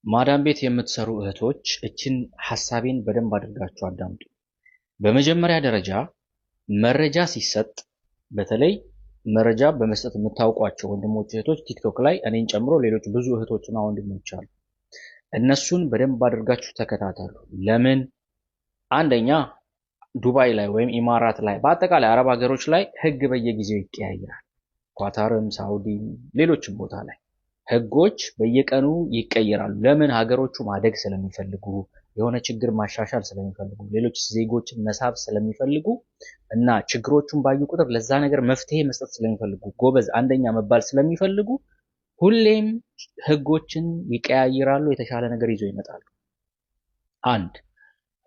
ማዳም ቤት የምትሰሩ እህቶች እችን ሐሳቤን በደንብ አድርጋችሁ አዳምጡ። በመጀመሪያ ደረጃ መረጃ ሲሰጥ በተለይ መረጃ በመስጠት የምታውቋቸው ወንድሞች እህቶች ቲክቶክ ላይ እኔን ጨምሮ ሌሎች ብዙ እህቶችና ወንድሞች አሉ። እነሱን በደንብ አድርጋችሁ ተከታተሉ። ለምን? አንደኛ ዱባይ ላይ ወይም ኢማራት ላይ በአጠቃላይ አረብ ሀገሮች ላይ ህግ በየጊዜው ይቀያየራል። ኳታርም፣ ሳውዲም ሌሎችም ቦታ ላይ ህጎች በየቀኑ ይቀየራሉ። ለምን? ሀገሮቹ ማደግ ስለሚፈልጉ፣ የሆነ ችግር ማሻሻል ስለሚፈልጉ፣ ሌሎች ዜጎችን መሳብ ስለሚፈልጉ እና ችግሮቹን ባዩ ቁጥር ለዛ ነገር መፍትሄ መስጠት ስለሚፈልጉ፣ ጎበዝ አንደኛ መባል ስለሚፈልጉ ሁሌም ህጎችን ይቀያይራሉ፣ የተሻለ ነገር ይዘው ይመጣሉ። አንድ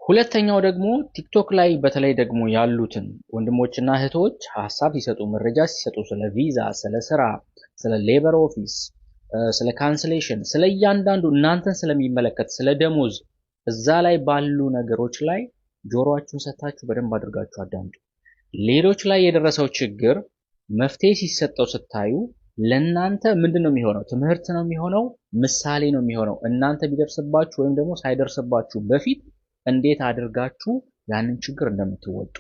ሁለተኛው ደግሞ ቲክቶክ ላይ በተለይ ደግሞ ያሉትን ወንድሞችና እህቶች ሀሳብ ሲሰጡ፣ መረጃ ሲሰጡ ስለ ቪዛ፣ ስለ ስራ፣ ስለ ሌበር ኦፊስ፣ ስለ ካንስሌሽን፣ ስለ እያንዳንዱ እናንተን ስለሚመለከት ስለ ደሞዝ እዛ ላይ ባሉ ነገሮች ላይ ጆሮአችሁን ሰጥታችሁ በደንብ አድርጋችሁ አዳምጡ። ሌሎች ላይ የደረሰው ችግር መፍትሄ ሲሰጠው ስታዩ ለእናንተ ምንድን ነው የሚሆነው? ትምህርት ነው የሚሆነው፣ ምሳሌ ነው የሚሆነው። እናንተ ቢደርስባችሁ ወይም ደግሞ ሳይደርስባችሁ በፊት እንዴት አድርጋችሁ ያንን ችግር እንደምትወጡ፣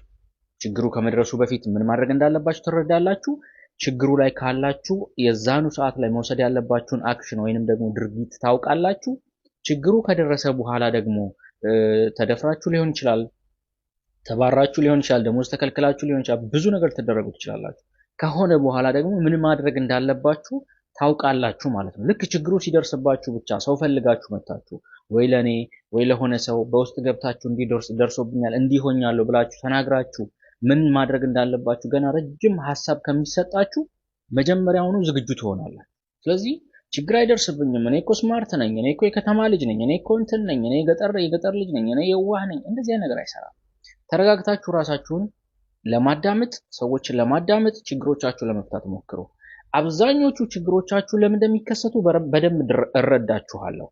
ችግሩ ከመድረሱ በፊት ምን ማድረግ እንዳለባችሁ ትረዳላችሁ። ችግሩ ላይ ካላችሁ የዛኑ ሰዓት ላይ መውሰድ ያለባችሁን አክሽን ወይንም ደግሞ ድርጊት ታውቃላችሁ። ችግሩ ከደረሰ በኋላ ደግሞ ተደፍራችሁ ሊሆን ይችላል፣ ተባራችሁ ሊሆን ይችላል፣ ደሞዝ ተከልክላችሁ ሊሆን ይችላል፣ ብዙ ነገር ትደረጉ ትችላላችሁ። ከሆነ በኋላ ደግሞ ምን ማድረግ እንዳለባችሁ ታውቃላችሁ ማለት ነው። ልክ ችግሩ ሲደርስባችሁ ብቻ ሰው ፈልጋችሁ መጣችሁ ወይ ለኔ ወይ ለሆነ ሰው በውስጥ ገብታችሁ ደርሶብኛል እንዲሆኛለሁ ብላችሁ ተናግራችሁ ምን ማድረግ እንዳለባችሁ ገና ረጅም ሐሳብ ከሚሰጣችሁ መጀመሪያውኑ ዝግጁ ትሆናላችሁ። ስለዚህ ችግር አይደርስብኝም፣ እኔ እኮ ስማርት ነኝ፣ እኔ እኮ የከተማ ልጅ ነኝ፣ እኔ እኮ እንትን ነኝ፣ እኔ የገጠር ልጅ ነኝ፣ እኔ የዋህ ነኝ፣ እንደዚህ አይነት ነገር አይሰራም። ተረጋግታችሁ ራሳችሁን ለማዳመጥ ሰዎችን ለማዳመጥ ችግሮቻችሁ ለመፍታት ሞክሩ። አብዛኞቹ ችግሮቻችሁ ለምን እንደሚከሰቱ በደንብ እረዳችኋለሁ።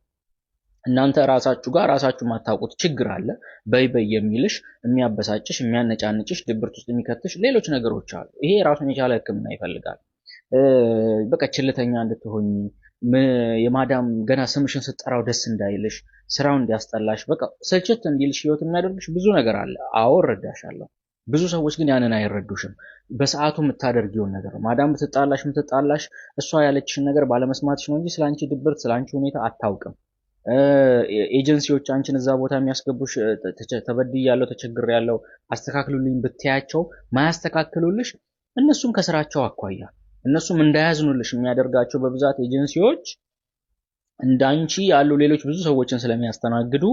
እናንተ ራሳችሁ ጋር ራሳችሁ ማታውቁት ችግር አለ። በይ የሚልሽ የሚያበሳጭሽ፣ የሚያነጫንጭሽ፣ ድብርት ውስጥ የሚከትሽ ሌሎች ነገሮች አሉ። ይሄ ራሱን የቻለ ሕክምና ይፈልጋል። በቃ ችልተኛ እንድትሆኚ፣ የማዳም ገና ስምሽን ስትጠራው ደስ እንዳይልሽ፣ ስራው እንዲያስጠላሽ፣ በቃ ስልችት እንዲልሽ ህይወት የሚያደርግሽ ብዙ ነገር አለ። አዎ እረዳሻለሁ። ብዙ ሰዎች ግን ያንን አይረዱሽም። በሰዓቱ የምታደርጊውን ነገር ማዳም ምትጣላሽ እሷ ያለችሽን ነገር ባለመስማትሽ ነው እንጂ ስላንቺ ድብርት ስላንቺ ሁኔታ አታውቅም። ኤጀንሲዎች አንቺን እዛ ቦታ የሚያስገቡሽ ተበድያለሁ፣ ተቸግሬያለሁ አስተካክሉልኝ ብትያቸው ማያስተካክሉልሽ እነሱም ከስራቸው አኳያ እነሱም እንዳያዝኑልሽ የሚያደርጋቸው በብዛት ኤጀንሲዎች እንዳንቺ ያሉ ሌሎች ብዙ ሰዎችን ስለሚያስተናግዱ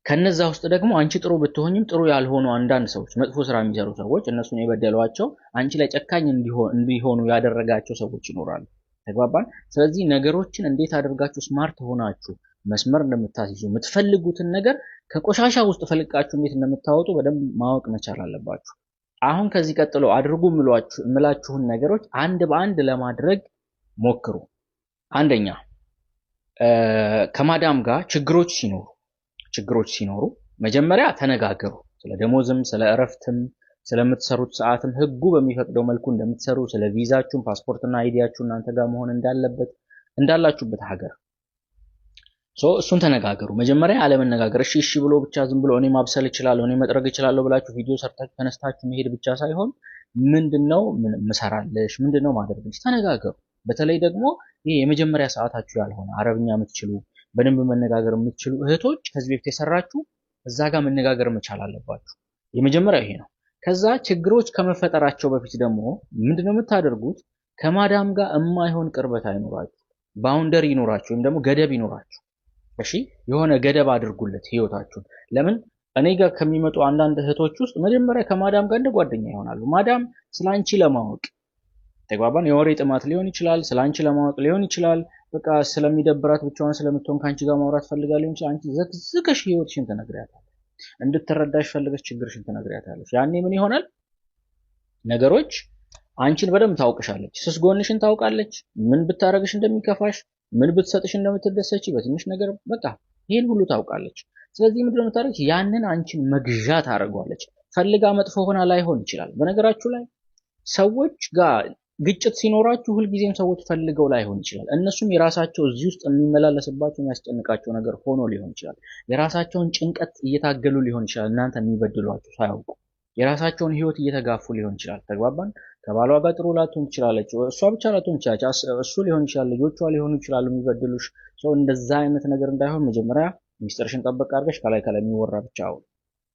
ከነዛ ውስጥ ደግሞ አንቺ ጥሩ ብትሆኝም ጥሩ ያልሆኑ አንዳንድ ሰዎች መጥፎ ስራ የሚሰሩ ሰዎች እነሱን የበደሏቸው አንቺ ላይ ጨካኝ እንዲሆኑ ያደረጋቸው ሰዎች ይኖራሉ። ተግባባን? ስለዚህ ነገሮችን እንዴት አድርጋችሁ ስማርት ሆናችሁ መስመር እንደምታስይዙ የምትፈልጉትን ነገር ከቆሻሻ ውስጥ ፈልቃችሁ እንዴት እንደምታወጡ በደንብ ማወቅ መቻል አለባችሁ። አሁን ከዚህ ቀጥሎ አድርጉ የምላችሁን ነገሮች አንድ በአንድ ለማድረግ ሞክሩ። አንደኛ ከማዳም ጋር ችግሮች ሲኖሩ መጀመሪያ ተነጋገሩ። ስለ ደሞዝም፣ ስለ እረፍትም፣ ስለምትሰሩት ሰዓትም ህጉ በሚፈቅደው መልኩ እንደምትሰሩ፣ ስለ ቪዛችሁም ፓስፖርትና አይዲያችሁ እናንተ ጋር መሆን እንዳላችሁበት ሀገር እሱን ተነጋገሩ። መጀመሪያ አለመነጋገር እሺ ብሎ ብቻ ዝም ብሎ እኔ ማብሰል እችላለሁ፣ እኔ መጥረግ እችላለሁ ብላችሁ ቪዲዮ ሰርታችሁ ተነስታችሁ መሄድ ብቻ ሳይሆን ምንድነው ምሰራለሽ፣ ምንድነው ማድረግልሽ፣ ተነጋገሩ። በተለይ ደግሞ ይሄ የመጀመሪያ ሰዓታችሁ ያልሆነ አረብኛ የምትችሉ በደንብ መነጋገር የምትችሉ እህቶች ከዚህ በፊት የሰራችሁ እዛ ጋር መነጋገር መቻል አለባችሁ። የመጀመሪያው ይሄ ነው። ከዛ ችግሮች ከመፈጠራቸው በፊት ደግሞ ምንድነው የምታደርጉት? ከማዳም ጋር የማይሆን ቅርበት አይኖራችሁ፣ ባውንደሪ ይኖራችሁ ወይም ደግሞ ገደብ ይኖራችሁ። እሺ የሆነ ገደብ አድርጉለት ህይወታችሁን። ለምን? እኔ ጋር ከሚመጡ አንዳንድ እህቶች ውስጥ መጀመሪያ ከማዳም ጋር እንደ ጓደኛ ይሆናሉ። ማዳም ስላንቺ ለማወቅ ተግባባን፣ የወሬ ጥማት ሊሆን ይችላል፣ ስላንቺ ለማወቅ ሊሆን ይችላል፣ በቃ ስለሚደብራት ብቻዋን ስለምትሆን ካንቺ ጋር ማውራት ፈልጋ ሊሆን ይችላል። አንቺ ዘግዝቀሽ ህይወትሽን ትነግሪያታለሽ፣ እንድትረዳሽ ፈልገሽ ችግርሽን ትነግሪያታለሽ። ያኔ ምን ይሆናል? ነገሮች አንቺን በደንብ ታውቅሻለች፣ ስስ ጎንሽን ታውቃለች፣ ምን ብታረግሽ እንደሚከፋሽ፣ ምን ብትሰጥሽ እንደምትደሰች በትንሽ ነገር በቃ ይሄን ሁሉ ታውቃለች። ስለዚህ ምንድነው የምታደርገው? ያንን አንቺን መግዣ ታደርጓለች። ፈልጋ መጥፎ ሆና ላይሆን ይችላል። በነገራችሁ ላይ ሰዎች ጋር ግጭት ሲኖራችሁ ሁሉ ጊዜም ሰዎች ፈልገው ላይሆን ይችላል እነሱም የራሳቸው እዚህ ውስጥ የሚመላለስባቸው የሚያስጨንቃቸው ነገር ሆኖ ሊሆን ይችላል የራሳቸውን ጭንቀት እየታገሉ ሊሆን ይችላል እናንተ የሚበድሏችሁ ሳያውቁ የራሳቸውን ህይወት እየተጋፉ ሊሆን ይችላል ተግባባን ከባሏ ጋር ጥሩ ላትሆን ትችላለች እሷ ብቻ ላትሆን ትችላለች እሱ ሊሆን ይችላል ልጆቿ ሊሆኑ ይችላሉ የሚበድሉሽ ሰው እንደዛ አይነት ነገር እንዳይሆን መጀመሪያ ሚስጥርሽን ጠበቅ አድርገሽ ከላይ የሚወራ ብቻ አውሪ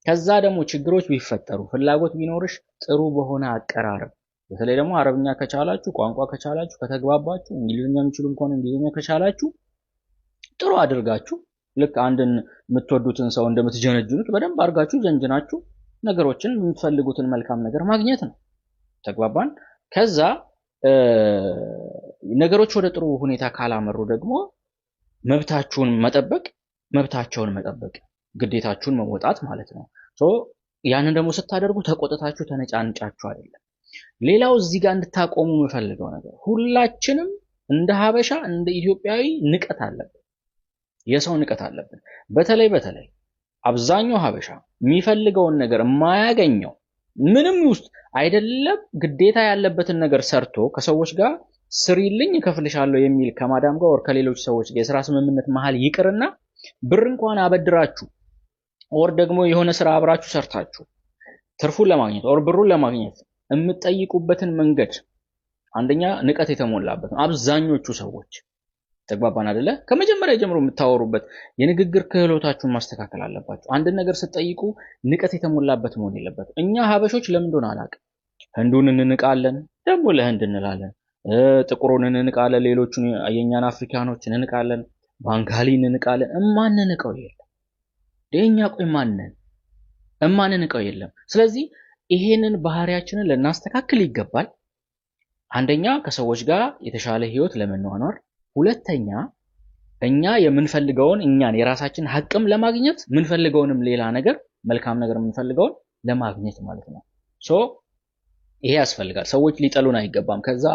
ከዛ ደግሞ ችግሮች ቢፈጠሩ ፍላጎት ቢኖርሽ ጥሩ በሆነ አቀራረብ በተለይ ደግሞ አረብኛ ከቻላችሁ ቋንቋ ከቻላችሁ ከተግባባችሁ እንግሊዝኛ የሚችሉም ከሆነ እንግሊዝኛ ከቻላችሁ ጥሩ አድርጋችሁ ልክ አንድን የምትወዱትን ሰው እንደምትጀነጅኑት በደንብ አድርጋችሁ ጀንጅናችሁ ነገሮችን የምትፈልጉትን መልካም ነገር ማግኘት ነው ተግባባን ከዛ ነገሮች ወደ ጥሩ ሁኔታ ካላመሩ ደግሞ መብታችሁን መጠበቅ ግዴታችሁን መወጣት ማለት ነው ያንን ደግሞ ስታደርጉ ተቆጥታችሁ ተነጫንጫችሁ አይደለም ሌላው እዚህ ጋር እንድታቆሙ የምፈልገው ነገር ሁላችንም እንደ ሀበሻ እንደ ኢትዮጵያዊ ንቀት አለብን የሰው ንቀት አለብን በተለይ አብዛኛው ሀበሻ የሚፈልገውን ነገር የማያገኘው ምንም ውስጥ አይደለም ግዴታ ያለበትን ነገር ሰርቶ ከሰዎች ጋር ስሪልኝ ከፍልሻለሁ የሚል ከማዳም ጋር ወር ከሌሎች ሰዎች ጋር የሥራ ስምምነት መሃል ይቅርና ብር እንኳን አበድራችሁ ወር ደግሞ የሆነ ስራ አብራችሁ ሰርታችሁ ትርፉን ለማግኘት ወር ብሩን ለማግኘት የምትጠይቁበትን መንገድ አንደኛ ንቀት የተሞላበት ነው አብዛኞቹ ሰዎች ተግባባን አይደለ ከመጀመሪያ ጀምሮ የምታወሩበት የንግግር ክህሎታችሁን ማስተካከል አለባችሁ አንድ ነገር ስትጠይቁ ንቀት የተሞላበት መሆን የለበት እኛ ሀበሾች ለምን እንደሆነ አላውቅም ህንዱን እንንቃለን ደግሞ ለህንድ እንላለን ጥቁሩን እንንቃለን ሌሎቹን የኛን አፍሪካኖች እንንቃለን ባንጋሊን እንንቃለን እማንንቀው የለም ደኛ ቆይ እማንንቀው የለም ስለዚህ ይሄንን ባህሪያችንን ለናስተካክል ይገባል አንደኛ ከሰዎች ጋር የተሻለ ህይወት ለመኖር ሁለተኛ እኛ የምንፈልገውን እኛን የራሳችን ሐቅም ለማግኘት ምንፈልገውንም ሌላ ነገር መልካም ነገር ምንፈልገውን ለማግኘት ማለት ነው ይሄ ያስፈልጋል ሰዎች ሊጠሉን አይገባም ከዛ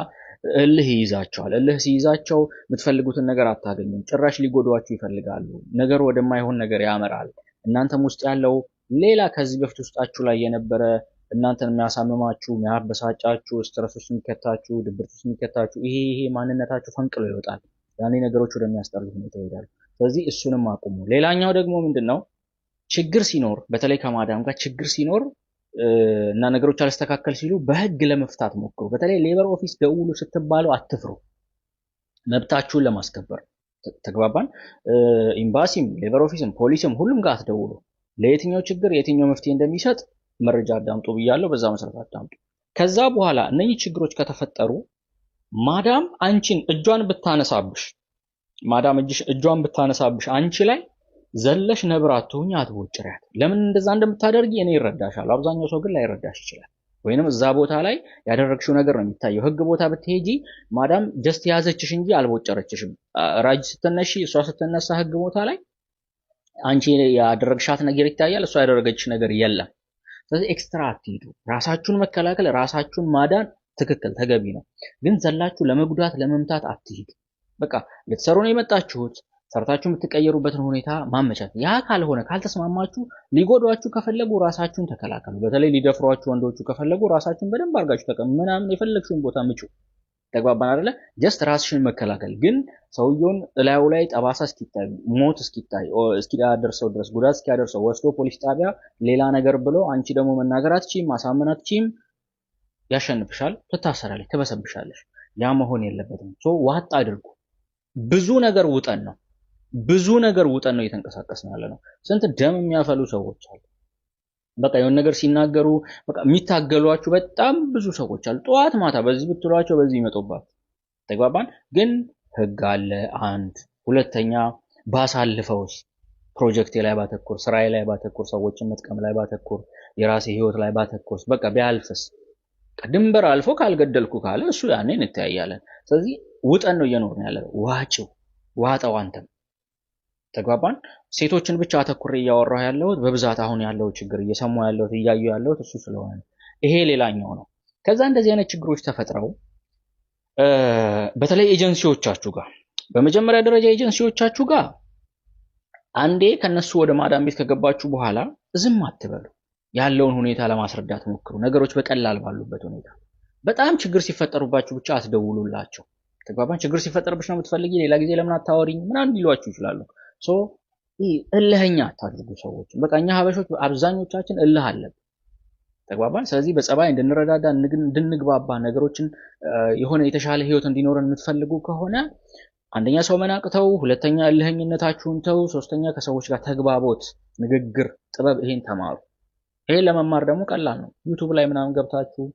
እልህ ይይዛቸዋል እልህ ሲይዛቸው የምትፈልጉትን ነገር አታገኙም ጭራሽ ሊጎዷችሁ ይፈልጋሉ ነገር ወደማይሆን ነገር ያመራል እናንተም ውስጥ ያለው ሌላ ከዚህ በፊት ውስጣችሁ ላይ የነበረ እናንተን የሚያሳምማችሁ የሚያበሳጫችሁ ስትረስ ውስጥ የሚከታችሁ ድብርት ውስጥ የሚከታችሁ ይሄ ማንነታችሁ ፈንቅሎ ይወጣል ያኔ ነገሮች ወደሚያስጠሉት ሁኔታ ይሄዳሉ ስለዚህ እሱንም አቁሙ ሌላኛው ደግሞ ምንድነው ችግር ሲኖር በተለይ ከማዳም ጋር ችግር ሲኖር እና ነገሮች አልስተካከል ሲሉ በህግ ለመፍታት ሞክሩ በተለይ ሌበር ኦፊስ ደውሉ ስትባሉ አትፍሩ መብታችሁን ለማስከበር ተግባባን ኤምባሲም ሌበር ኦፊስም ፖሊስም ሁሉም ጋር አትደውሉ ለየትኛው ችግር የትኛው መፍትሄ እንደሚሰጥ መረጃ አዳምጡ ብያለሁ በዛ መሰረት አዳምጡ ከዛ በኋላ እነኚህ ችግሮች ከተፈጠሩ ማዳም አንቺን እጇን ብታነሳብሽ አንቺ ላይ ዘለሽ ነብራቱኝ አትወጭሪያት ለምን እንደዛ እንደምታደርጊ እኔ ይረዳሻል አብዛኛው ሰው ግን ላይረዳሽ ይችላል ወይንም እዛ ቦታ ላይ ያደረግሽው ነገር ነው የሚታየው ህግ ቦታ ብትሄጂ ማዳም ጀስት ያዘችሽ እንጂ አልወጨረችሽም ራጅ ስትነሺ እሷ ስትነሳ ህግ ቦታ ላይ አንቺ ያደረግሻት ነገር ይታያል እሷ ያደረገችሽ ነገር የለም ስለዚህ ኤክስትራ አትሂዱ ራሳችሁን መከላከል ራሳችሁን ማዳን ትክክል ተገቢ ነው ግን ዘላችሁ ለመጉዳት ለመምታት አትሂዱ በቃ ለተሰሩ ነው የመጣችሁት ሰርታችሁ የምትቀየሩበትን ሁኔታ ማመቻት ያ ካልሆነ ካልተስማማችሁ ሊጎዷችሁ ከፈለጉ ራሳችሁን ተከላከሉ በተለይ ሊደፍሯችሁ ወንዶቹ ከፈለጉ ራሳችሁን በደንብ አርጋችሁ ተቀምናምን የፈለግሽውን ቦታ ምጩ ተግባባን አይደለ ጀስት ራስሽን መከላከል ግን ሰውየውን ላዩ ላይ ጠባሳ እስኪታይ ሞት እስኪደርሰው ድረስ ጉዳት እስኪያደርሰው ወስዶ ፖሊስ ጣቢያ ሌላ ነገር ብሎ አንቺ ደግሞ መናገር አትችይም ማሳመን አትችይም ያሸንፍሻል ትታሰራለሽ ትበሰብሻለሽ ያ መሆን የለበትም ዋጥ አድርጉ ብዙ ነገር ውጠን ነው እየተንቀሳቀስን ያለነው ስንት ደም የሚያፈሉ ሰዎች አሉ በቃ የሆነ ነገር ሲናገሩ በቃ የሚታገሏችሁ በጣም ብዙ ሰዎች አሉ ጧት ማታ በዚህ ብትሏቸው በዚህ ይመጡባት ተግባባን ግን ህግ አለ አንድ ሁለተኛ ባሳልፈውስ ፕሮጀክት ላይ ባተኩር ስራዬ ላይ ባተኩር ሰዎችን መጥቀም ላይ ባተኩር የራሴ ህይወት ላይ ባተኩር በቃ ቢያልፍስ ድንበር አልፎ ካልገደልኩ ካለ እሱ ያኔ እንተያያለን ስለዚህ ውጠን ነው እየኖርን ያለው ዋጣው አንተም ተግባባን ሴቶችን ብቻ አተኩሬ እያወራሁ ያለው በብዛት አሁን ያለው ችግር እየሰሙ ያለው እያዩ ያለው እሱ ስለሆነ ይሄ ሌላኛው ነው ከዛ እንደዚህ አይነት ችግሮች ተፈጥረው በተለይ ኤጀንሲዎቻችሁ ጋር በመጀመሪያ ደረጃ ኤጀንሲዎቻችሁ ጋር አንዴ ከነሱ ወደ ማዳም ቤት ከገባችሁ በኋላ ዝም አትበሉ ያለውን ሁኔታ ለማስረዳት ሞክሩ ነገሮች በቀላል ባሉበት ሁኔታ በጣም ችግር ሲፈጠሩባችሁ ብቻ አትደውሉላቸው። ተግባባን? ችግር ሲፈጠርብሽ ነው የምትፈልጊ፣ ሌላ ጊዜ ለምን አታወሪኝ ምናምን ሊሏችሁ ይችላሉ። ሶ እልህኛ አታድርጉ ሰዎች። በቃ እኛ ሀበሾች አብዛኞቻችን እልህ አለብን። ተግባባን? ስለዚህ በጸባይ እንድንረዳዳ እንድንግባባ ነገሮችን የሆነ የተሻለ ህይወት እንዲኖረን የምትፈልጉ ከሆነ አንደኛ ሰው መናቅተው፣ ሁለተኛ እልህኝነታችሁን ተው፣ ሶስተኛ ከሰዎች ጋር ተግባቦት፣ ንግግር፣ ጥበብ ይሄን ተማሩ። ይሄን ለመማር ደግሞ ቀላል ነው። ዩቲዩብ ላይ ምናምን ገብታችሁ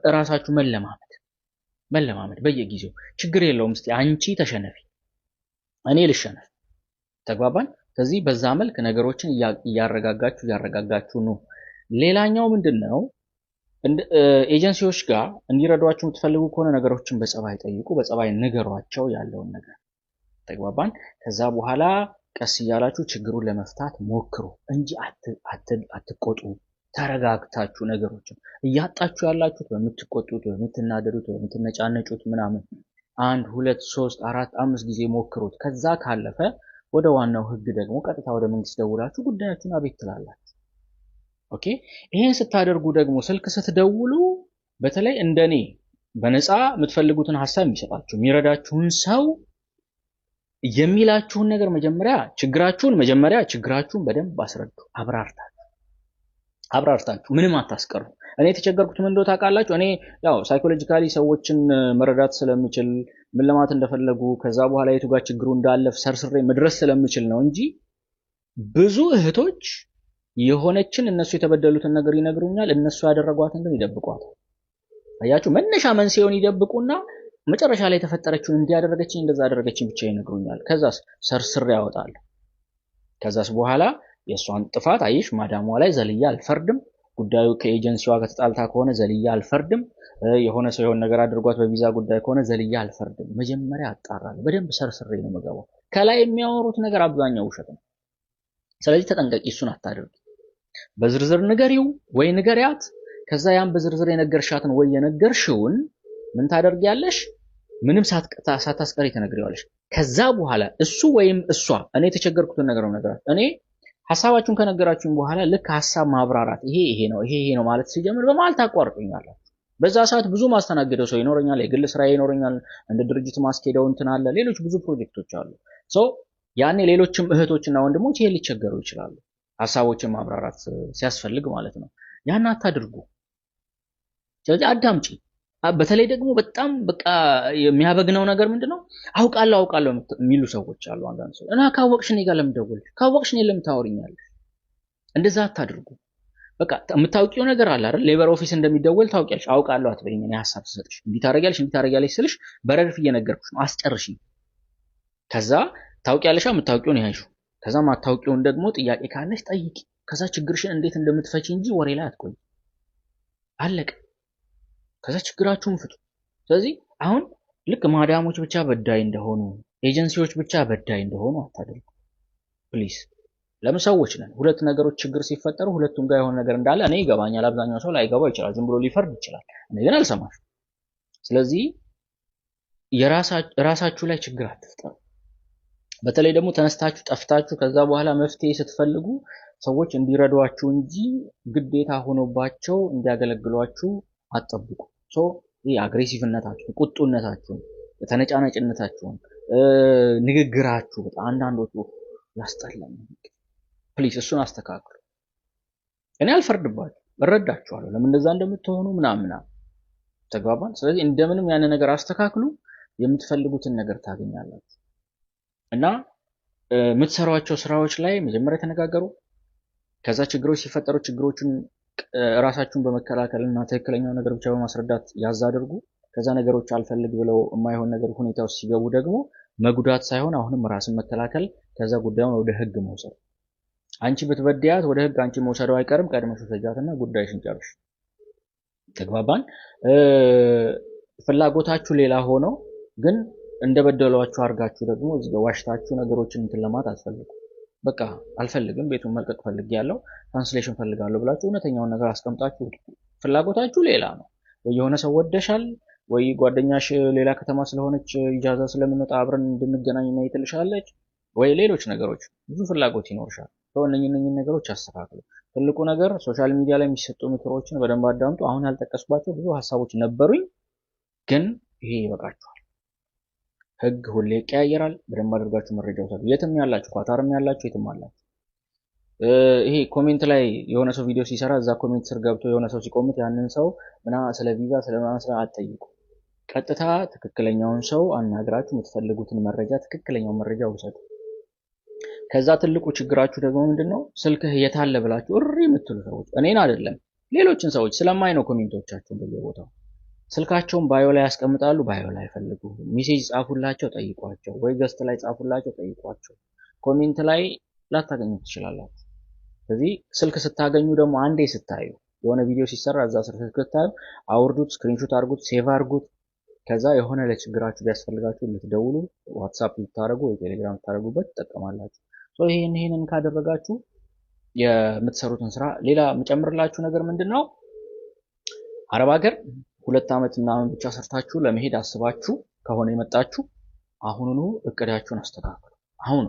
እራሳችሁ መለማመድ በየጊዜው ችግር የለውም። እስቲ አንቺ ተሸነፊ፣ እኔ ልሸነፍ። ተግባባን? ስለዚህ በዛ መልክ ነገሮችን እያረጋጋችሁ ነው። ሌላኛው ምንድነው ኤጀንሲዎች ጋር እንዲረዷችሁ የምትፈልጉ ከሆነ ነገሮችን በጸባይ ጠይቁ፣ በጸባይ ንገሯቸው ያለውን ነገር። ተግባባን? ከዛ በኋላ ቀስ እያላችሁ ችግሩን ለመፍታት ሞክሩ እንጂ አትቆጡ። ተረጋግታችሁ ነገሮችን እያጣችሁ ያላችሁት በምትቆጡት፣ በምትናደዱት፣ በምትነጫነጩት ምናምን 1 2 3 4 5 ጊዜ ሞክሩት። ከዛ ካለፈ ወደ ዋናው ህግ ደግሞ ቀጥታ ወደ መንግስት ደውላችሁ ጉዳያችሁን አቤት ትላላችሁ። ኦኬ። ይሄን ስታደርጉ ደግሞ ስልክ ስትደውሉ በተለይ እንደኔ በነፃ የምትፈልጉትን ሐሳብ የሚሰጣችሁ የሚረዳችሁን ሰው የሚላችሁን ነገር መጀመሪያ ችግራችሁን በደንብ አስረዱ። አብራርታችሁ ምንም አታስቀሩ። እኔ የተቸገርኩት ምን እንደሆነ ታውቃላችሁ? እኔ ያው ሳይኮሎጂካሊ ሰዎችን መረዳት ስለምችል ምን ለማለት እንደፈለጉ ከዛ በኋላ የቱ ጋር ችግሩ እንዳለ ሰርስሬ መድረስ ስለምችል ነው እንጂ ብዙ እህቶች የሆነችን እነሱ የተበደሉትን ነገር ይነግሩኛል፣ እነሱ ያደረጓትን ግን ይደብቋታል። አያችሁ፣ መነሻ መንስኤውን ይደብቁና መጨረሻ ላይ የተፈጠረችውን እንዲያደረገችኝ እንደዛ አደረገችኝ ብቻ ይነግሩኛል። ከዛስ ሰርስሬ ያወጣሉ። ከዛስ በኋላ የሷን ጥፋት አይሽ ማዳሟ ላይ ዘልያ አልፈርድም። ጉዳዩ ከኤጀንሲዋ ጋር ተጣልታ ከሆነ ዘልያ አልፈርድም። የሆነ ሰው የሆነ ነገር አድርጓት በቪዛ ጉዳይ ከሆነ ዘልያ አልፈርድም። መጀመሪያ አጣራለሁ። በደንብ ሰርስሬ ነው የምገባው። ከላይ የሚያወሩት ነገር አብዛኛው ውሸት ነው። ስለዚህ ተጠንቀቂ፣ እሱን አታድርጊ። በዝርዝር ንገሪው ወይ ንገሪያት። ከዛ ያን በዝርዝር የነገርሻትን ወይ የነገርሽውን ምን ታደርጊያለሽ? ምንም ሳታስቀሪ ትነግሪዋለሽ። ከዛ በኋላ እሱ ወይም እሷ እኔ የተቸገርኩትን ነገር ነው ነገራት። እኔ ሐሳባችሁን ከነገራችሁኝ በኋላ ልክ ሐሳብ ማብራራት ይሄ ነው ማለት ሲጀምር በመሃል ታቋርጡኛላችሁ። በዛ ሰዓት ብዙ ማስተናገደው ሰው ይኖረኛል፣ የግል ስራ ይኖረኛል፣ እንደ ድርጅት ማስኬደው እንትን አለ፣ ሌሎች ብዙ ፕሮጀክቶች አሉ። ያኔ ሌሎችም እህቶችና ወንድሞች ይሄ ሊቸገሩ ይችላሉ፣ ሐሳቦችን ማብራራት ሲያስፈልግ ማለት ነው። ያን አታድርጉ። ስለዚህ አዳምጪ። በተለይ ደግሞ በጣም በቃ የሚያበግነው ነገር ምንድነው? አውቃለሁ የሚሉ ሰዎች አሉ። አንዳንድ ሰው እና ካወቅሽ እኔ ጋር ለምን ደወልሽ? ካወቅሽ እኔ ለምን ታወሪኛለሽ? እንደዛ አታድርጉ። በቃ የምታውቂው ነገር አለ አይደል? ሌበር ኦፊስ እንደሚደወል ታውቂያለሽ። አውቃለሁ አትበይኝ። እኔ ሐሳብ ስሰጥሽ እንዲህ ታረጋለሽ ስልሽ በረድፍ እየነገርኩሽ ነው። አስጨርሽኝ። ከዛ ታውቂያለሽ፣ የምታውቂውን ያይሹ። ከዛ ማታውቂውን ደግሞ ጥያቄ ካለሽ ጠይቂ። ከዛ ችግርሽን እንዴት እንደምትፈቺ እንጂ ወሬ ላይ አትቆይ። አለቀ። ከዛ ችግራችሁን ፍቱ። ስለዚህ አሁን ልክ ማዳሞች ብቻ በዳይ እንደሆኑ፣ ኤጀንሲዎች ብቻ በዳይ እንደሆኑ አታድርጉ ፕሊዝ። ለምን ሰዎች ነን። ሁለት ነገሮች ችግር ሲፈጠሩ ሁለቱም ጋር የሆነ ነገር እንዳለ እኔ ይገባኛል። አብዛኛው ሰው ላይገባው ይችላል፣ ዝም ብሎ ሊፈርድ ይችላል። እኔ ግን አልሰማሽ። ስለዚህ የራሳችሁ ላይ ችግር አትፍጠሩ። በተለይ ደግሞ ተነስታችሁ ጠፍታችሁ ከዛ በኋላ መፍትሄ ስትፈልጉ ሰዎች እንዲረዷችሁ እንጂ ግዴታ ሆኖባቸው እንዲያገለግሏችሁ አትጠብቁ። ይሄ አግሬሲቭነታችሁን፣ ቁጡነታችሁን፣ ተነጫነጭነታችሁን፣ ንግግራችሁ በጣም አንዳንዶቹ ያስጠላል። ፕሊስ እሱን አስተካክሉ። እኔ አልፈርድባችሁ፣ እረዳችኋለሁ ለምን እንደዛ እንደምትሆኑ ምናምን። ተግባባን? ስለዚህ እንደምንም ያን ነገር አስተካክሉ፣ የምትፈልጉትን ነገር ታገኛላችሁ። እና የምትሰሯቸው ስራዎች ላይ መጀመሪያ ተነጋገሩ። ከዛ ችግሮች ሲፈጠሩ ችግሮቹን ራሳችሁን በመከላከልና ትክክለኛው ነገር ብቻ በማስረዳት ያዝ አድርጉ። ከዛ ነገሮች አልፈልግ ብለው የማይሆን ነገር ሁኔታ ውስጥ ሲገቡ ደግሞ መጉዳት ሳይሆን አሁንም ራስን መከላከል፣ ከዛ ጉዳዩን ወደ ህግ መውሰድ። አንቺ ብትበድያት ወደ ህግ አንቺ መውሰዱ አይቀርም። ቀድመሽ ሰጃትና ጉዳይሽን ጨርሽ። ተግባባን? ፍላጎታችሁ ሌላ ሆኖ ግን እንደበደሏችሁ አርጋችሁ ደግሞ እዚህ ጋር ዋሽታችሁ ነገሮችን እንትን ለማት አትፈልጉ። በቃ አልፈልግም፣ ቤቱን መልቀቅ ፈልጊያለሁ፣ ትራንስሌሽን ፈልጋለሁ ብላችሁ እውነተኛውን ነገር አስቀምጣችሁ ፍላጎታችሁ ሌላ ነው። ወይ የሆነ ሰው ወደሻል፣ ወይ ጓደኛሽ ሌላ ከተማ ስለሆነች ኢጃዛ ስለምንወጣ አብረን እንድንገናኝ ነው ይትልሻለች፣ ወይ ሌሎች ነገሮች ብዙ ፍላጎት ይኖርሻል። እነኚህን ነገሮች አስተካክሉ። ትልቁ ነገር ሶሻል ሚዲያ ላይ የሚሰጡ ምክሮችን በደንብ አዳምጡ። አሁን ያልጠቀስኳቸው ብዙ ሀሳቦች ነበሩኝ፣ ግን ይሄ ይበቃችኋል። ህግ ሁሌ ይቀያየራል። በደንብ አድርጋችሁ መረጃ ውሰዱ። የትም ያላችሁ፣ ኳታርም ያላችሁ፣ የትም አላችሁ። ይሄ ኮሜንት ላይ የሆነ ሰው ቪዲዮ ሲሰራ እዛ ኮሜንት ስር ገብቶ የሆነ ሰው ሲቆምት ያንን ሰው ስለ ቪዛ ስለ አትጠይቁ። ቀጥታ ትክክለኛውን ሰው አናግራችሁ የምትፈልጉትን መረጃ ትክክለኛውን መረጃ ውሰዱ። ከዛ ትልቁ ችግራችሁ ደግሞ ምንድነው? ስልክህ የታለ ብላችሁ እሪ የምትሉ ሰዎች፣ እኔን አይደለም ሌሎችን ሰዎች ስለማይ ነው ኮሜንቶቻችሁን በየቦታው ስልካቸውን ባዮ ላይ ያስቀምጣሉ። ባዮ ላይ ፈልጉ፣ ሜሴጅ ጻፉላቸው፣ ጠይቋቸው፣ ወይ ገስት ላይ ጻፉላቸው፣ ጠይቋቸው። ኮሜንት ላይ ላታገኙ ትችላላችሁ። ስለዚህ ስልክ ስታገኙ ደግሞ አንዴ ስታዩ የሆነ ቪዲዮ ሲሰራ እዛ ስልክ ስታዩ አውርዱት፣ ስክሪንሾት አድርጉት፣ ሴቭ አድርጉት። ከዛ የሆነ ለችግራችሁ ቢያስፈልጋችሁ ልትደውሉ፣ ዋትስአፕ ልታደርጉ ወይ ቴሌግራም ልታደርጉበት ትጠቀማላችሁ። ይሄንን ካደረጋችሁ የምትሰሩትን ስራ ሌላ የምጨምርላችሁ ነገር ምንድነው? አረብ ሀገር 2 ዓመት ምናምን ብቻ ሰርታችሁ ለመሄድ አስባችሁ ከሆነ የመጣችሁ አሁኑኑ እቅዳችሁን አስተካክሉ። አሁኑ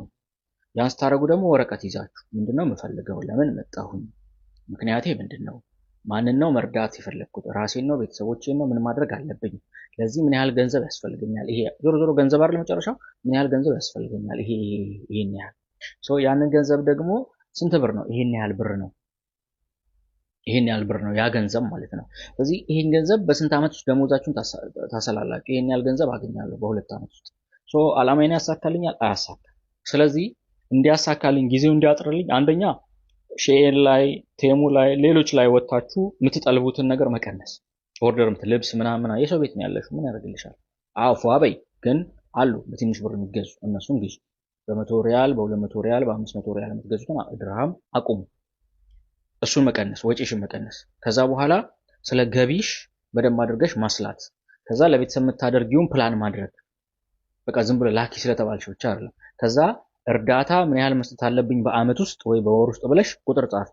ያን ስታደርጉ ደግሞ ወረቀት ይዛችሁ ምንድነው የምፈልገው፣ ለምን መጣሁኝ፣ ምክንያቴ ምንድነው፣ ማንን ነው መርዳት የፈለግኩት፣ ራሴን ነው ቤተሰቦቼን ነው፣ ምን ማድረግ አለብኝ፣ ለዚህ ምን ያህል ገንዘብ ያስፈልገኛል፣ ይሄ ዞሮ ገንዘብ አይደል መጨረሻው፣ ምን ያህል ገንዘብ ያስፈልገኛል፣ ይሄን ያህል ያንን ገንዘብ ደግሞ ስንት ብር ነው፣ ይሄን ያህል ብር ነው፣ ይሄን ያህል ብር ነው ያ ገንዘብ ማለት ነው። ስለዚህ ይሄን ገንዘብ በስንት ዓመት ውስጥ ደሞዛችሁን ታሰላላችሁ። ይሄን ያህል ገንዘብ አገኛለሁ በ2 ዓመት ውስጥ አላማዬን ያሳካልኛል አያሳካም። ስለዚህ እንዲያሳካልኝ ጊዜው እንዲያጥርልኝ አንደኛ ሼር ላይ ቴሙ ላይ ሌሎች ላይ ወጣችሁ የምትጠልቡትን ነገር መቀነስ። ኦርደር ልብስ ምናምን የሰው ቤት ነው ያለሽው ምን ያደርግልሻል? አፏ በይ ግን አሉ በትንሽ ብር የሚገዙ እነሱን ግዢ። በ100 ሪያል በ200 ሪያል በ500 ሪያል የምትገዙትን ድርሃም አቁሙ። እሱን መቀነስ፣ ወጪሽን መቀነስ። ከዛ በኋላ ስለ ገቢሽ በደንብ አድርገሽ ማስላት። ከዛ ለቤተሰብ የምታደርጊውን ፕላን ማድረግ። በቃ ዝም ብሎ ላኪ ስለተባልሽ ብቻ አይደለም። ከዛ እርዳታ ምን ያህል መስጠት አለብኝ በአመት ውስጥ ወይ በወር ውስጥ ብለሽ ቁጥር ጻፍ።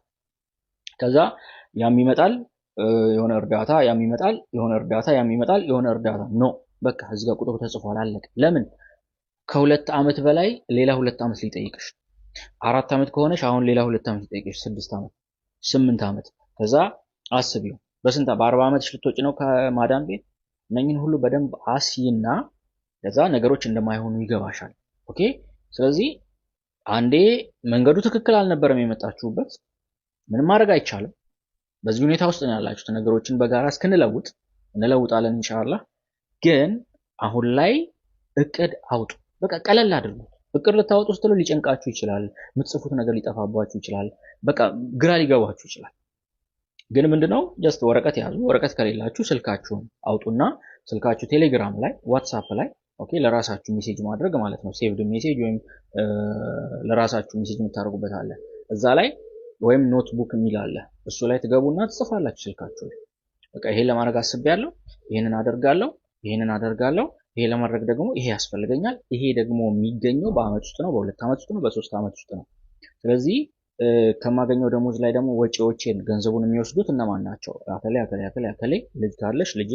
ከዛ ያም ይመጣል የሆነ እርዳታ፣ ያም ይመጣል የሆነ እርዳታ፣ ያም ይመጣል የሆነ እርዳታ። ኖ በቃ እዚህ ጋር ቁጥሩ ተጽፏል፣ አለቀ። ለምን ከ2 ዓመት በላይ ሌላ 2 ዓመት ሊጠይቅሽ፣ 4 ዓመት ከሆነሽ አሁን ሌላ 2 ዓመት ሊጠይቅሽ፣ 6 ዓመት 8 ዓመት። ከዛ አስቢው በስንት በ40 ዓመትሽ ልትወጪ ነው ከማዳም ቤት። እነኝን ሁሉ በደንብ አስይና ከዛ ነገሮች እንደማይሆኑ ይገባሻል። ኦኬ። ስለዚህ አንዴ መንገዱ ትክክል አልነበረም የመጣችሁበት፣ ምንም ማድረግ አይቻልም። በዚህ ሁኔታ ውስጥ ነው ያላችሁት። ነገሮችን በጋራ እስክንለውጥ እንለውጣለን ኢንሻአላህ። ግን አሁን ላይ እቅድ አውጡ። በቃ ቀለል አድርጉት። እቅድ ልታወጡ ስትሉ ሊጨንቃችሁ ይችላል። የምትጽፉት ነገር ሊጠፋባችሁ ይችላል። በቃ ግራ ሊገባችሁ ይችላል። ግን ምንድነው ጀስት ወረቀት ያዙ። ወረቀት ከሌላችሁ ስልካችሁን አውጡና ስልካችሁ ቴሌግራም ላይ ዋትስአፕ ላይ ኦኬ ለራሳችሁ ሜሴጅ ማድረግ ማለት ነው። ሴቭድ ሜሴጅ ወይም ለራሳችሁ ሜሴጅ የምታደርጉበት አለ እዛ ላይ፣ ወይም ኖትቡክ የሚል አለ እሱ ላይ ትገቡና ትጽፋላችሁ ስልካችሁ ላይ። በቃ ይሄን ለማድረግ አስቤያለሁ፣ ይሄንን አደርጋለሁ፣ ይሄንን አደርጋለሁ፣ ይሄ ለማድረግ ደግሞ ይሄ ያስፈልገኛል፣ ይሄ ደግሞ የሚገኘው በአመት ውስጥ ነው፣ በ2 ዓመት ውስጥ ነው፣ በ3 ዓመት ውስጥ ነው። ስለዚህ ከማገኘው ደሞዝ ላይ ደግሞ ወጪዎችን ገንዘቡን የሚወስዱት እነማን ናቸው? አከሌ አከሌ አከሌ አከሌ። ልጅ ካለሽ ልጄ፣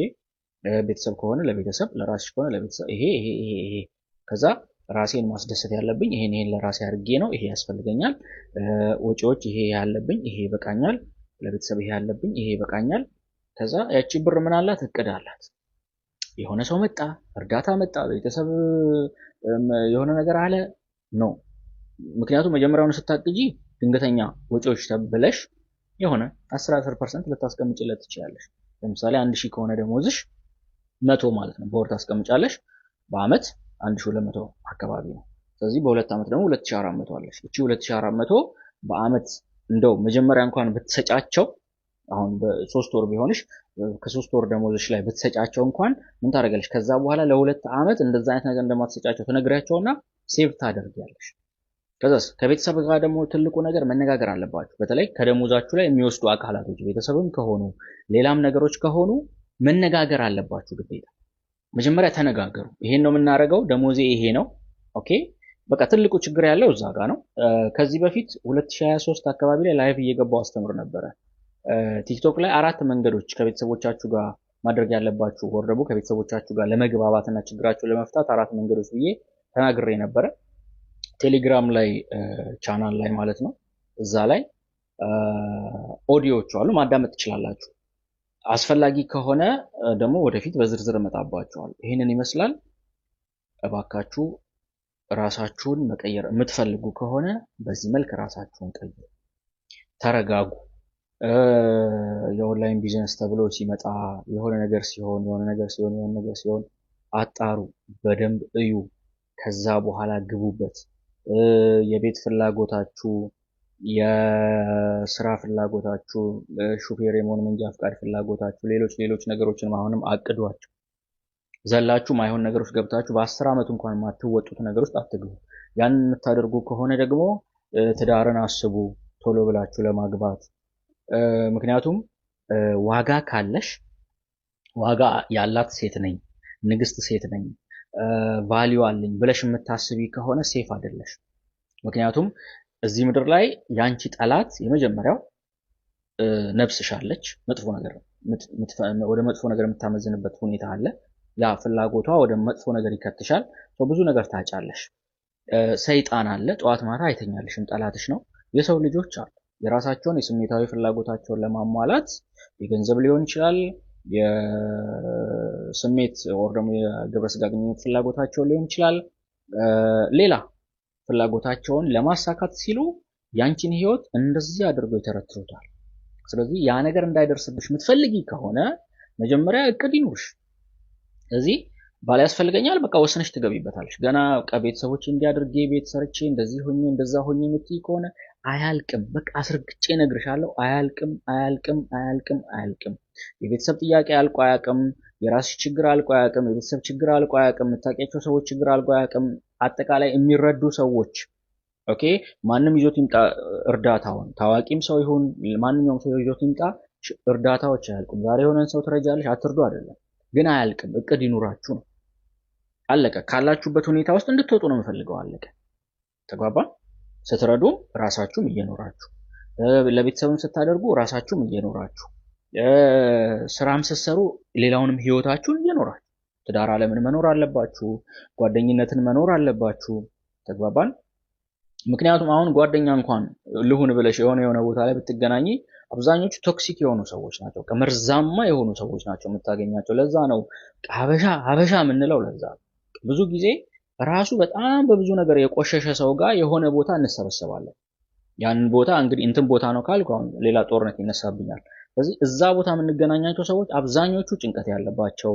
ቤተሰብ ከሆነ ለቤተሰብ፣ ለራስሽ ከሆነ ለቤተሰብ፣ ይሄ ከዛ ራሴን ማስደሰት ያለብኝ ይሄን ለራሴ አድርጌ ነው፣ ይሄ ያስፈልገኛል። ወጪዎች ይሄ ያለብኝ፣ ይሄ ይበቃኛል። ለቤተሰብ ይሄ ያለብኝ፣ ይሄ ይበቃኛል። ከዛ ያቺ ብር ምን አላት? እቅድ አላት። የሆነ ሰው መጣ፣ እርዳታ መጣ፣ ቤተሰብ የሆነ ነገር አለ ነው። ምክንያቱም መጀመሪያውን ስታቅጂ ድንገተኛ ወጪዎች ተብለሽ የሆነ 10% ልታስቀምጪለት ትችላለሽ። ለምሳሌ 1000 ከሆነ ደሞዝሽ 100 ማለት ነው በወር ታስቀምጫለሽ። በአመት 1200 አካባቢ ነው። ስለዚህ በ2 ዓመት ደግሞ 2400 አለሽ። እቺ 2400 በአመት እንደው መጀመሪያ እንኳን ብትሰጫቸው አሁን በ3 ወር ቢሆንሽ ከ3 ወር ደሞዝሽ ላይ ብትሰጫቸው እንኳን ምን ታደርጋለሽ? ከዛ በኋላ ለ2 ዓመት እንደዛ አይነት ነገር እንደማትሰጫቸው ትነግሪያቸውና ሴቭ ታደርጊያለሽ። ከዛስ ከቤተሰብ ጋር ደግሞ ትልቁ ነገር መነጋገር አለባችሁ። በተለይ ከደሞዛችሁ ላይ የሚወስዱ አካላቶች ቤተሰብም ከሆኑ ሌላም ነገሮች ከሆኑ መነጋገር አለባችሁ ግዴታ። መጀመሪያ ተነጋገሩ። ይሄን ነው የምናደርገው፣ ደሞዜ ይሄ ነው። ኦኬ በቃ ትልቁ ችግር ያለው እዛ ጋር ነው። ከዚህ በፊት 2023 አካባቢ ላይ ላይቭ እየገባው አስተምር ነበረ። ቲክቶክ ላይ 4 መንገዶች ከቤተሰቦቻችሁ ጋር ማድረግ ያለባችሁ ወር ደግሞ ከቤተሰቦቻችሁ ጋር ለመግባባትና ችግራችሁን ለመፍታት 4 መንገዶች ብዬ ተናግሬ ነበረ። ቴሌግራም ላይ ቻናል ላይ ማለት ነው። እዛ ላይ ኦዲዮዎች አሉ፣ ማዳመጥ ትችላላችሁ። አስፈላጊ ከሆነ ደግሞ ወደፊት በዝርዝር እመጣባቸዋለሁ። ይህንን ይመስላል። እባካችሁ ራሳችሁን መቀየር የምትፈልጉ ከሆነ በዚህ መልክ ራሳችሁን ቀይሩ። ተረጋጉ። የኦንላይን ቢዝነስ ተብሎ ሲመጣ የሆነ ነገር ሲሆን አጣሩ፣ በደንብ እዩ፣ ከዛ በኋላ ግቡበት። የቤት ፍላጎታችሁ፣ የስራ ፍላጎታችሁ፣ ሹፌር የመሆን መንጃ ፍቃድ ፍላጎታችሁ፣ ሌሎች ነገሮችን አሁንም አቅዷቸው። ዘላችሁ ማይሆን ነገሮች ገብታችሁ በ10 ዓመት እንኳን የማትወጡት ነገር ውስጥ አትግቡ። ያንን የምታደርጉ ከሆነ ደግሞ ትዳርን አስቡ ቶሎ ብላችሁ ለማግባት። ምክንያቱም ዋጋ ካለሽ ዋጋ ያላት ሴት ነኝ፣ ንግስት ሴት ነኝ፣ ቫልዩ አለኝ ብለሽ የምታስቢ ከሆነ ሴፍ አይደለሽ። ምክንያቱም እዚህ ምድር ላይ ያንቺ ጠላት የመጀመሪያው ነፍስሽ አለች። ወደ መጥፎ ነገር የምታመዝንበት ሁኔታ አለ። ያ ፍላጎቷ ወደ መጥፎ ነገር ይከትሻል። ብዙ ነገር ታጫለሽ። ሰይጣን አለ፣ ጠዋት ማታ አይተኛልሽም፣ ጠላትሽ ነው። የሰው ልጆች አሉ፣ የራሳቸውን የስሜታዊ ፍላጎታቸውን ለማሟላት የገንዘብ ሊሆን ይችላል፣ የስሜት ወር ደግሞ የግብረ ስጋ ግንኙነት ፍላጎታቸውን ሊሆን ይችላል፣ ሌላ ፍላጎታቸውን ለማሳካት ሲሉ ያንቺን ህይወት እንደዚህ አድርገው ይተረትሩታል። ስለዚህ ያ ነገር እንዳይደርስብሽ የምትፈልጊ ከሆነ መጀመሪያ እቅድ ይኑርሽ። ስለዚህ ባል ያስፈልገኛል በቃ ወስነሽ ትገቢበታለሽ። ገና ቤተሰቦች እንዲያድርጌ ቤት ሰርቼ እንደዚህ ሆኜ እንደዛ ሆኜ የምትይ ከሆነ አያልቅም። በቃ አስረግጬ እነግርሻለሁ፣ አያልቅም። የቤተሰብ ጥያቄ አልቆ አያውቅም። የራስሽ ችግር አልቆ አያውቅም። የቤተሰብ ችግር አልቆ አያውቅም። የምታውቂያቸው ሰዎች ችግር አልቆ አያውቅም። አጠቃላይ የሚረዱ ሰዎች ኦኬ፣ ማንም ይዞት ይምጣ እርዳታውን፣ ታዋቂም ሰው ይሁን ማንኛውም ሰው ይዞት ይምጣ እርዳታዎች አያልቁም። ዛሬ የሆነን ሰው ትረጃለሽ፣ አትርዱ አይደለም ግን አያልቅም። እቅድ ይኑራችሁ ነው። አለቀ። ካላችሁበት ሁኔታ ውስጥ እንድትወጡ ነው የምፈልገው። አለቀ። ተግባባን? ስትረዱ ራሳችሁም እየኖራችሁ፣ ለቤተሰብም ስታደርጉ ራሳችሁም እየኖራችሁ፣ ስራም ስትሰሩ ሌላውንም ህይወታችሁን እየኖራችሁ። ትዳር ዓለምን መኖር አለባችሁ፣ ጓደኝነትን መኖር አለባችሁ። ተግባባን? ምክንያቱም አሁን ጓደኛ እንኳን ልሁን ብለሽ የሆነ ቦታ ላይ ብትገናኝ አብዛኞቹ ቶክሲክ የሆኑ ሰዎች ናቸው፣ ከመርዛማ የሆኑ ሰዎች ናቸው የምታገኛቸው። ለዛ ነው ሀበሻ የምንለው። ለዛ ብዙ ጊዜ ራሱ በጣም በብዙ ነገር የቆሸሸ ሰው ጋር የሆነ ቦታ እንሰበሰባለን። ያንን ቦታ እንግዲህ እንትን ቦታ ነው ካልኩ አሁን ሌላ ጦርነት ይነሳብኛል። ስለዚህ እዛ ቦታ የምንገናኛቸው ሰዎች አብዛኞቹ ጭንቀት ያለባቸው፣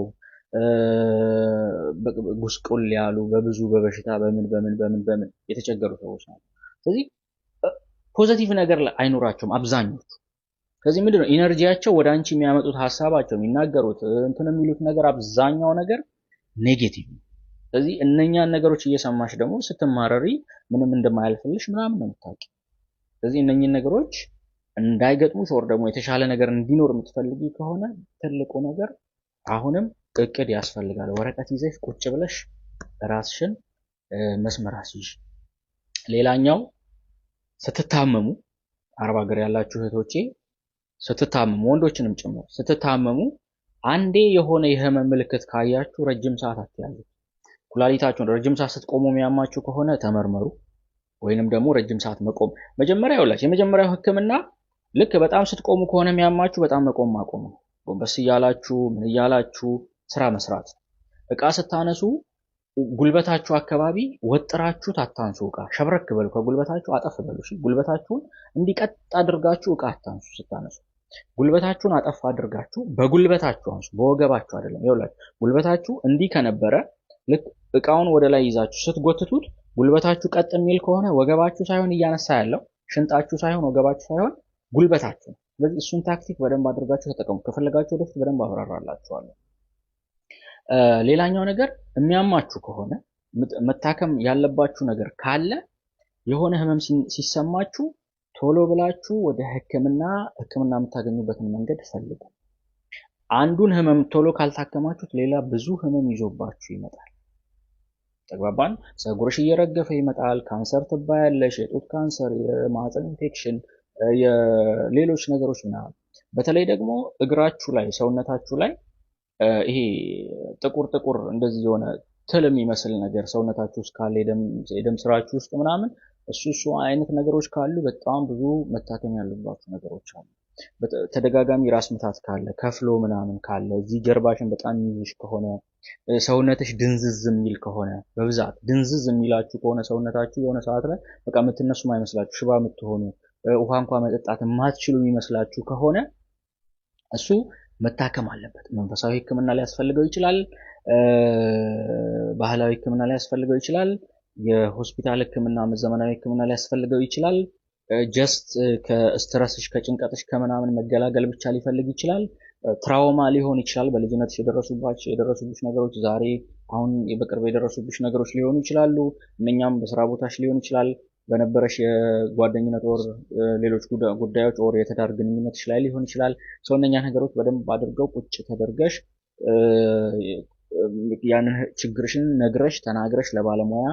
ጉስቁል ያሉ፣ በብዙ በበሽታ በምን የተቸገሩ ሰዎች ናቸው። ስለዚህ ፖዚቲቭ ነገር አይኖራቸውም አብዛኞቹ። ከዚህ ምንድነው ኢነርጂያቸው ወደ አንቺ የሚያመጡት ሀሳባቸው፣ የሚናገሩት እንትን የሚሉት ነገር አብዛኛው ነገር ኔጌቲቭ ነው። ስለዚህ እነኛን ነገሮች እየሰማሽ ደግሞ ስትማረሪ ምንም እንደማያልፍልሽ ምናምን ነው የምታውቂው። ስለዚህ እነኚህን ነገሮች እንዳይገጥሙሽ ወር ደግሞ የተሻለ ነገር እንዲኖር የምትፈልጊ ከሆነ ትልቁ ነገር አሁንም እቅድ ያስፈልጋል። ወረቀት ይዘሽ ቁጭ ብለሽ ራስሽን መስመር አስይዥ። ሌላኛው ስትታመሙ፣ አረብ ሀገር ያላችሁ እህቶቼ ስትታመሙ፣ ወንዶችንም ጭምር ስትታመሙ፣ አንዴ የሆነ የህመም ምልክት ካያችሁ ረጅም ሰዓት አትያዙ። ኩላሊታችሁን ረጅም ሰዓት ስትቆሙ የሚያማችሁ ከሆነ ተመርመሩ። ወይንም ደግሞ ረጅም ሰዓት መቆም መጀመሪያ ይኸውላችሁ፣ የመጀመሪያው ህክምና ልክ በጣም ስትቆሙ ከሆነ የሚያማችሁ በጣም መቆም ማቆም ነው። ጎንበስ እያላችሁ ምን እያላችሁ ስራ መስራት። እቃ ስታነሱ ጉልበታችሁ አካባቢ ወጥራችሁ ታታንሱ። እቃ ሸብረክ በሉ፣ ከጉልበታችሁ አጠፍ በሉ። እሺ፣ ጉልበታችሁን እንዲቀጥ አድርጋችሁ እቃ አታንሱ። ስታነሱ ጉልበታችሁን አጠፍ አድርጋችሁ በጉልበታችሁ አንሱ፣ በወገባችሁ አይደለም። ይኸውላችሁ ጉልበታችሁ እንዲህ ከነበረ ልክ እቃውን ወደ ላይ ይዛችሁ ስትጎትቱት ጉልበታችሁ ቀጥ የሚል ከሆነ ወገባችሁ ሳይሆን እያነሳ ያለው ሽንጣችሁ ሳይሆን ወገባችሁ ሳይሆን ጉልበታችሁ ነው። ስለዚህ እሱን ታክቲክ በደንብ አድርጋችሁ ተጠቀሙ። ከፈለጋችሁ ወደፊት በደንብ አብራራላችኋለሁ። ሌላኛው ነገር የሚያማችሁ ከሆነ መታከም ያለባችሁ ነገር ካለ የሆነ ህመም ሲሰማችሁ ቶሎ ብላችሁ ወደ ህክምና የምታገኙበትን መንገድ ፈልጉ። አንዱን ህመም ቶሎ ካልታከማችሁት ሌላ ብዙ ህመም ይዞባችሁ ይመጣል። ተግባባን? ፀጉርሽ እየረገፈ ይመጣል፣ ካንሰር ትባያለሽ፣ የጡት ካንሰር፣ የማህፀን ኢንፌክሽን፣ የሌሎች ነገሮች ምናምን። በተለይ ደግሞ እግራችሁ ላይ ሰውነታችሁ ላይ ይሄ ጥቁር እንደዚህ የሆነ ትል የሚመስል ነገር ሰውነታችሁ ውስጥ ካለ የደም ስራችሁ ውስጥ ምናምን እሱ አይነት ነገሮች ካሉ በጣም ብዙ መታከም ያሉባቸው ነገሮች አሉ። ተደጋጋሚ ራስ ምታት ካለ፣ ከፍሎ ምናምን ካለ፣ እዚህ ጀርባሽን በጣም የሚይዝሽ ከሆነ፣ ሰውነትሽ ድንዝዝ የሚል ከሆነ፣ በብዛት ድንዝዝ የሚላችሁ ከሆነ ሰውነታችሁ የሆነ ሰዓት ላይ በቃ የምትነሱ አይመስላችሁ፣ ሽባ የምትሆኑ፣ ውሃ እንኳን መጠጣት የማትችሉ የሚመስላችሁ ከሆነ እሱ መታከም አለበት። መንፈሳዊ ሕክምና ሊያስፈልገው ይችላል። ባህላዊ ሕክምና ሊያስፈልገው ይችላል። የሆስፒታል ሕክምና፣ ዘመናዊ ሕክምና ሊያስፈልገው ይችላል። ጀስት ከስትረስሽ ከጭንቀትሽ ከምናምን መገላገል ብቻ ሊፈልግ ይችላል። ትራውማ ሊሆን ይችላል። በልጅነትሽ የደረሱብሽ ነገሮች ዛሬ አሁን በቅርብ የደረሱብሽ ነገሮች ሊሆኑ ይችላሉ። እነኛም በስራ ቦታሽ ሊሆን ይችላል። በነበረሽ የጓደኝነት ወር ሌሎች ጉዳዮች ወር የትዳር ግንኙነትሽ ላይ ሊሆን ይችላል። ሰው እነኛ ነገሮች በደንብ አድርገው ቁጭ ተደርገሽ ያንን ችግርሽን ነግረሽ ተናግረሽ ለባለሙያ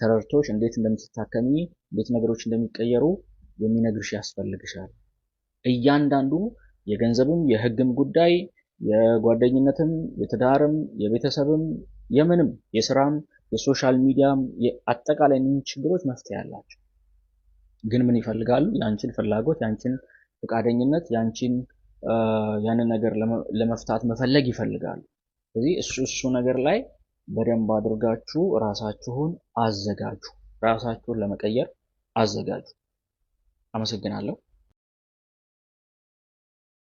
ተረድቶሽ እንዴት እንደምትታከሚ እንዴት ነገሮች እንደሚቀየሩ የሚነግርሽ ያስፈልግሻል። እያንዳንዱ የገንዘብም የህግም ጉዳይ የጓደኝነትም የትዳርም የቤተሰብም የምንም የስራም የሶሻል ሚዲያም አጠቃላይ እነዚህ ችግሮች መፍትሄ አላቸው። ግን ምን ይፈልጋሉ? ያንቺን ፍላጎት፣ ያንቺን ፈቃደኝነት፣ ያንን ነገር ለመፍታት መፈለግ ይፈልጋሉ። ስለዚህ እሱ ነገር ላይ በደንብ አድርጋችሁ ራሳችሁን አዘጋጁ። ራሳችሁን ለመቀየር አዘጋጁ። አመሰግናለሁ።